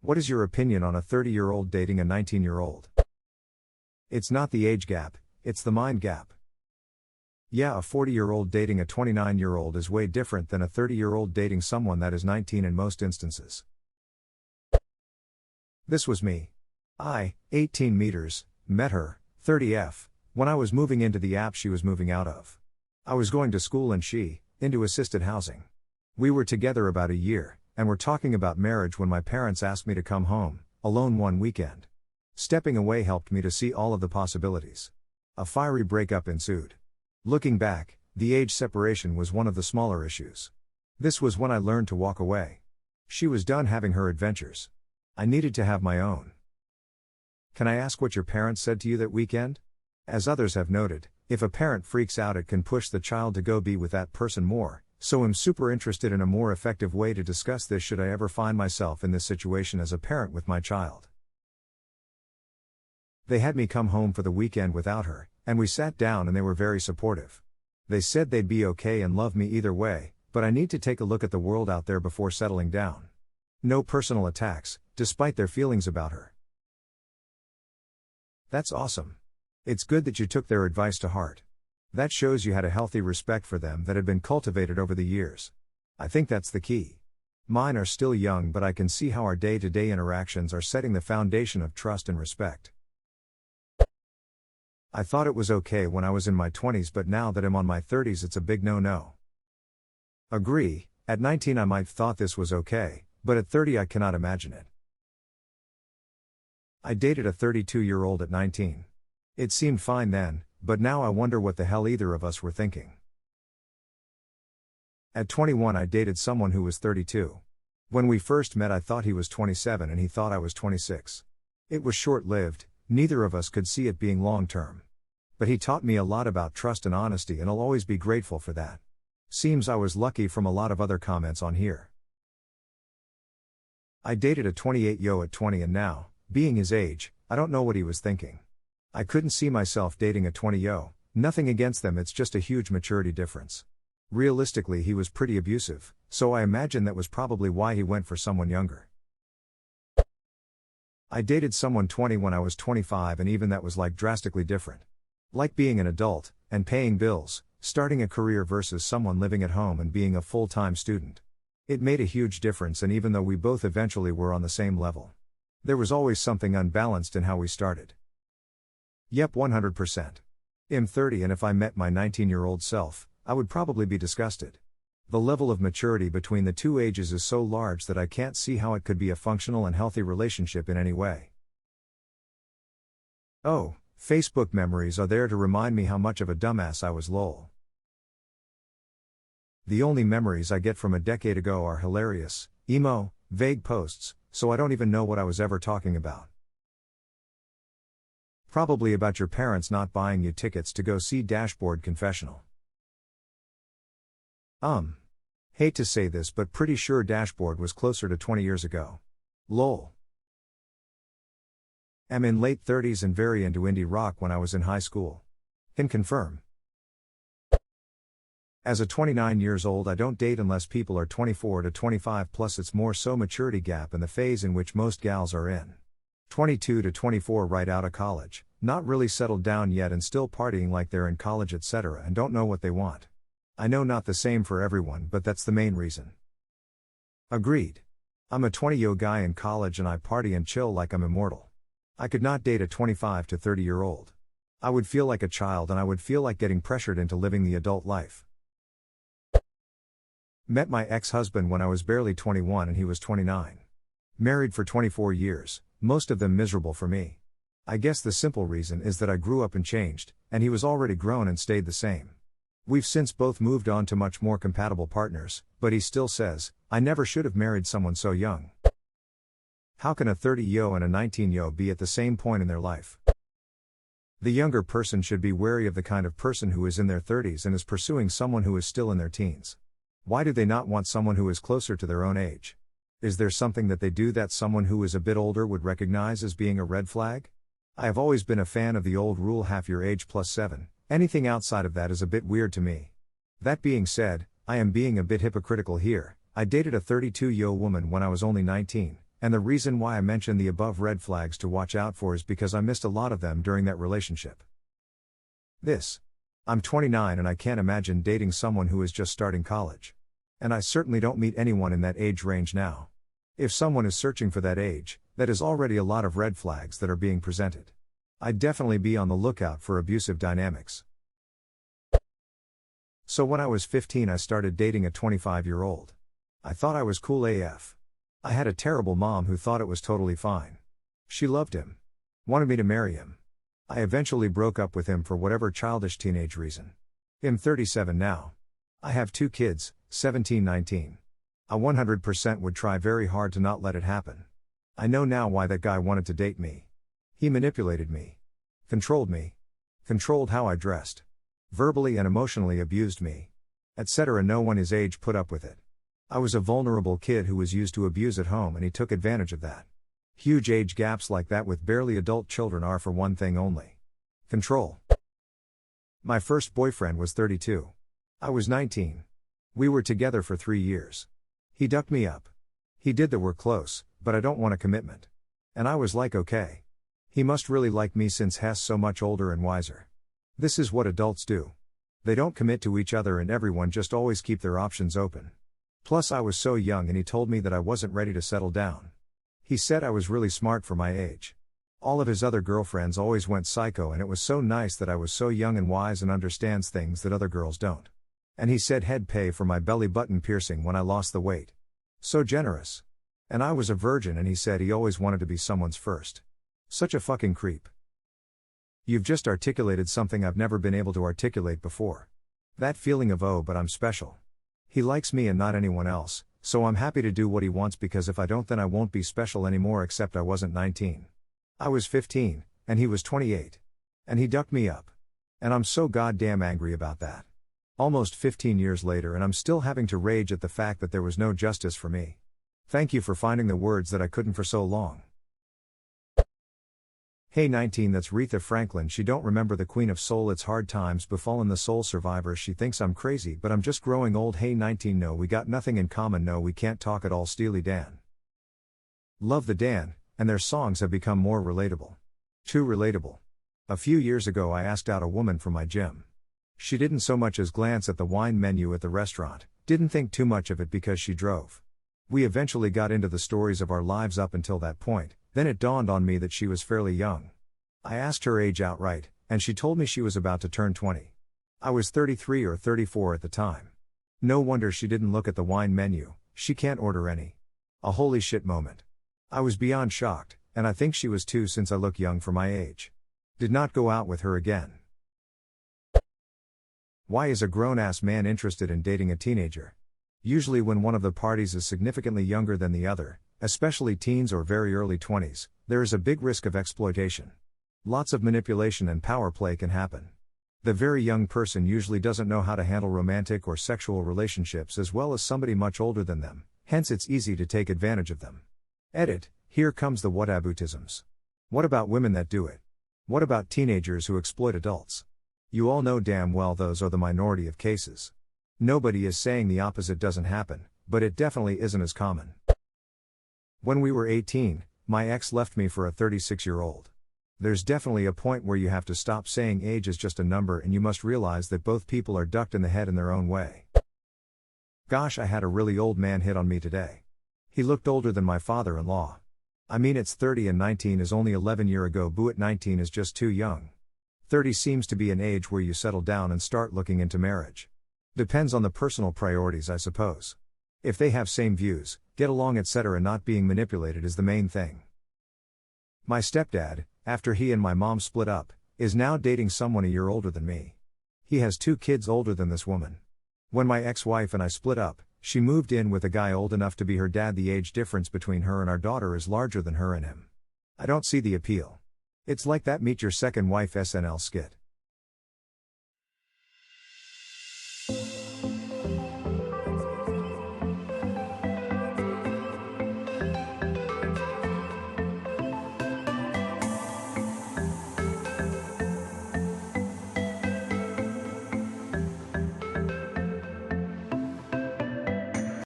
What is your opinion on a 30-year-old dating a 19-year-old? It's not the age gap, it's the mind gap. Yeah, a 40-year-old dating a 29-year-old is way different than a 30-year-old dating someone that is 19 in most instances. This was me. I, 18 meters, met her, 30F, when I was moving into the app she was moving out of. I was going to school and she, into assisted housing. We were together about a year, and were talking about marriage when my parents asked me to come home, alone one weekend. Stepping away helped me to see all of the possibilities. A fiery breakup ensued. Looking back, the age separation was one of the smaller issues. This was when I learned to walk away. She was done having her adventures. I needed to have my own. Can I ask what your parents said to you that weekend? As others have noted, if a parent freaks out, it can push the child to go be with that person more. So I'm super interested in a more effective way to discuss this should I ever find myself in this situation as a parent with my child. They had me come home for the weekend without her, and we sat down and they were very supportive. They said they'd be okay and love me either way, but I need to take a look at the world out there before settling down. No personal attacks, despite their feelings about her. That's awesome. It's good that you took their advice to heart. That shows you had a healthy respect for them that had been cultivated over the years. I think that's the key. Mine are still young, but I can see how our day-to-day interactions are setting the foundation of trust and respect. I thought it was okay when I was in my 20s, but now that I'm on my 30s it's a big no-no. Agree, at 19 I might thought this was okay, but at 30 I cannot imagine it. I dated a 32-year-old at 19. It seemed fine then, but now I wonder what the hell either of us were thinking. At 21 I dated someone who was 32. When we first met I thought he was 27 and he thought I was 26. It was short-lived, neither of us could see it being long-term. But he taught me a lot about trust and honesty and I'll always be grateful for that. Seems I was lucky from a lot of other comments on here. I dated a 28-yo at 20 and now, being his age, I don't know what he was thinking. I couldn't see myself dating a 20-yo, nothing against them, it's just a huge maturity difference. Realistically he was pretty abusive, so I imagine that was probably why he went for someone younger. I dated someone 20 when I was 25 and even that was like drastically different. Like being an adult, and paying bills, starting a career versus someone living at home and being a full-time student. It made a huge difference, and even though we both eventually were on the same level, there was always something unbalanced in how we started. Yep, 100%. I'm 30 and if I met my 19-year-old self, I would probably be disgusted. The level of maturity between the two ages is so large that I can't see how it could be a functional and healthy relationship in any way. Oh, Facebook memories are there to remind me how much of a dumbass I was, lol. The only memories I get from a decade ago are hilarious, emo, vague posts, so I don't even know what I was ever talking about. Probably about your parents not buying you tickets to go see Dashboard Confessional. Hate to say this but pretty sure Dashboard was closer to 20 years ago. Lol. Am in late 30s and very into indie rock when I was in high school. Can confirm. As a 29 years old I don't date unless people are 24 to 25 plus, it's more so maturity gap and the phase in which most gals are in. 22 to 24 right out of college, not really settled down yet and still partying like they're in college etc. and don't know what they want. I know not the same for everyone but that's the main reason. Agreed. I'm a 20-yo guy in college and I party and chill like I'm immortal. I could not date a 25 to 30-year-old. I would feel like a child and I would feel like getting pressured into living the adult life. Met my ex-husband when I was barely 21 and he was 29. Married for 24 years, most of them miserable for me. I guess the simple reason is that I grew up and changed, and he was already grown and stayed the same. We've since both moved on to much more compatible partners, but he still says, I never should have married someone so young. How can a 30-yo and a 19-yo be at the same point in their life? The younger person should be wary of the kind of person who is in their 30s and is pursuing someone who is still in their teens. Why do they not want someone who is closer to their own age? Is there something that they do that someone who is a bit older would recognize as being a red flag? I have always been a fan of the old rule, half your age plus 7. Anything outside of that is a bit weird to me. That being said, I am being a bit hypocritical here. I dated a 32-yo woman when I was only 19, And the reason why I mention the above red flags to watch out for is because I missed a lot of them during that relationship. I'm 29 and I can't imagine dating someone who is just starting college. And I certainly don't meet anyone in that age range now. If someone is searching for that age, that is already a lot of red flags that are being presented. I'd definitely be on the lookout for abusive dynamics. So when I was 15 I started dating a 25-year-old. I thought I was cool AF. I had a terrible mom who thought it was totally fine. She loved him. Wanted me to marry him. I eventually broke up with him for whatever childish teenage reason. I'm 37 now. I have 2 kids, 17-19. I 100% would try very hard to not let it happen. I know now why that guy wanted to date me. He manipulated me. Controlled how I dressed. Verbally and emotionally abused me. Etc. No one his age put up with it. I was a vulnerable kid who was used to abuse at home and he took advantage of that. Huge age gaps like that with barely adult children are for one thing only. Control. My first boyfriend was 32. I was 19. We were together for 3 years. He ducked me up. He did the "we're close, but I don't want a commitment." And I was like, okay. He must really like me since he's so much older and wiser. This is what adults do. They don't commit to each other and everyone just always keep their options open. Plus I was so young and he told me that I wasn't ready to settle down. He said I was really smart for my age. All of his other girlfriends always went psycho and it was so nice that I was so young and wise and understands things that other girls don't. And he said he'd pay for my belly button piercing when I lost the weight. So generous. And I was a virgin and he said he always wanted to be someone's first. Such a fucking creep. You've just articulated something I've never been able to articulate before. That feeling of oh but I'm special. He likes me and not anyone else, so I'm happy to do what he wants because if I don't then I won't be special anymore except I wasn't 19. I was 15, and he was 28. And he ducked me up. And I'm so goddamn angry about that. Almost 15 years later and I'm still having to rage at the fact that there was no justice for me. Thank you for finding the words that I couldn't for so long. Hey 19, that's Retha Franklin. She don't remember the Queen of Soul. It's hard times befallen the soul survivor. She thinks I'm crazy but I'm just growing old. Hey 19, no we got nothing in common. No we can't talk at all. Steely Dan. Love the Dan, and their songs have become more relatable. Too relatable. A few years ago I asked out a woman from my gym. She didn't so much as glance at the wine menu at the restaurant, didn't think too much of it because she drove. We eventually got into the stories of our lives up until that point, then it dawned on me that she was fairly young. I asked her age outright, and she told me she was about to turn 20. I was 33 or 34 at the time. No wonder she didn't look at the wine menu, she can't order any. A holy shit moment. I was beyond shocked, and I think she was too since I look young for my age. Did not go out with her again. Why is a grown-ass man interested in dating a teenager? Usually when one of the parties is significantly younger than the other, especially teens or very early 20s, there is a big risk of exploitation. Lots of manipulation and power play can happen. The very young person usually doesn't know how to handle romantic or sexual relationships as well as somebody much older than them, hence it's easy to take advantage of them. Edit, here comes the whataboutisms. What about women that do it? What about teenagers who exploit adults? You all know damn well those are the minority of cases. Nobody is saying the opposite doesn't happen, but it definitely isn't as common. When we were 18, my ex left me for a 36-year-old. There's definitely a point where you have to stop saying age is just a number and you must realize that both people are ducked in the head in their own way. Gosh, I had a really old man hit on me today. He looked older than my father-in-law. I mean it's 30 and 19 is only 11 years ago. Boo, at 19 is just too young. 30 seems to be an age where you settle down and start looking into marriage. Depends on the personal priorities I suppose. If they have same views, get along etc. Not being manipulated is the main thing. My stepdad, after he and my mom split up, is now dating someone a year older than me. He has 2 kids older than this woman. When my ex-wife and I split up, she moved in with a guy old enough to be her dad. The age difference between her and our daughter is larger than her and him. I don't see the appeal. It's like that Meet Your Second Wife SNL skit.